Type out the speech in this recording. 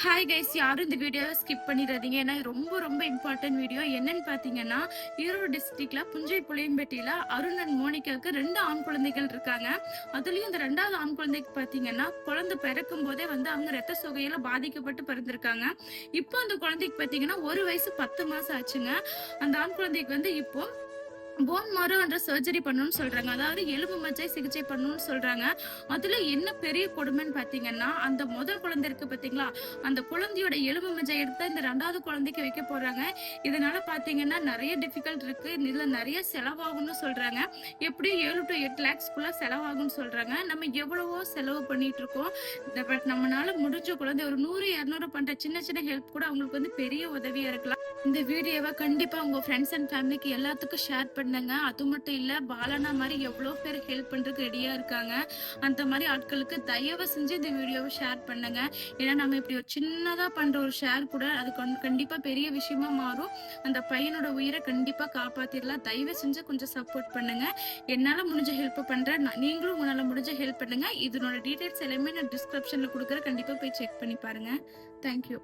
Hi guys, யாரும் இந்த வீடியோவை ஸ்கிப் பண்ணிடாதீங்க. ஏன்னா ரொம்ப ரொம்ப இம்பார்ட்டன்ட் வீடியோ. என்னன்னு பார்த்தீங்கன்னா, ஈரோடு டிஸ்ட்ரிக்ட்ல புஞ்சை புளியம்பட்டியில அருண் அண்ட் மோனிகாவுக்கு 2 ஆண் குழந்தைகள் இருக்காங்க. அதுலயும் இந்த 2வது ஆண் குழந்தைக்கு பார்த்தீங்கன்னா, குழந்தை பிறக்கும் போதே அவங்க ரத்த சோகையில பாதிக்கப்பட்டு பிறந்திருக்காங்க. இப்போ அந்த குழந்தைக்கு பார்த்தீங்கன்னா 1 வயசு 10 மாசம் ஆச்சுங்க. அந்த ஆண் குழந்தைக்கு இப்போ போன் மாரோ என்ற சர்ஜரி பண்ணணும்னு சொல்றாங்க. அதாவது எலும்பு மஜ்ஜை சிகிச்சை பண்ணணும்னு சொல்றாங்க. அதுல என்ன பெரிய கொடுமைன்னு பாத்தீங்கன்னா, அந்த முதல் குழந்தை இருக்கு பாத்தீங்களா, அந்த குழந்தையோட எலும்பு மஜ்ஜை எடுத்து இந்த 2வது குழந்தைக்கு வைக்க போறாங்க. இதனால பாத்தீங்கன்னா நிறைய டிஃபிகல்ட் இருக்கு. இதுல நிறைய செலவாகும்னு சொல்றாங்க. எப்படியும் 7 to 8 lakhs செலவாகும்னு சொல்றாங்க. நம்ம எவ்வளவோ செலவு பண்ணிட்டு இருக்கோம். பட் நம்மளால முடிஞ்ச குழந்தை ஒரு 100 200 பண்ற சின்ன சின்ன ஹெல்ப் கூட அவங்களுக்கு பெரிய உதவியா இருக்கலாம். இந்த வீடியோவை கண்டிப்பா உங்க ஃப்ரெண்ட்ஸ் அண்ட் ஃபேமிலிக்கு எல்லாத்துக்கும் ஷேர் பண்ணுங்க. அது மட்டும் இல்ல, பாலனா மாதிரி எவ்வளோ பேர் ஹெல்ப் பண்றதுக்கு ரெடியா இருக்காங்க. அந்த மாதிரி ஆட்களுக்கு தயவு செஞ்சு இந்த வீடியோவை ஷேர் பண்ணுங்க. ஏன்னா நம்ம இப்படி ஒரு சின்னதா பண்ற ஒரு ஷேர் கூட அது கண்டிப்பா பெரிய விஷயமா மாறும். அந்த பையனோட உயிரை கண்டிப்பா காப்பாத்திடலாம். தயவு செஞ்சு கொஞ்சம் சப்போர்ட் பண்ணுங்க. என்னால முடிஞ்ச ஹெல்ப் பண்றேன். நீங்களும் உங்களால முடிஞ்ச ஹெல்ப் பண்ணுங்க. இதனோட டீடைல்ஸ் எல்லாமே நான் டிஸ்கிரிப்ஷன்ல கொடுக்குறேன். கண்டிப்பா போய் செக் பண்ணி பாருங்க. தேங்க்யூ.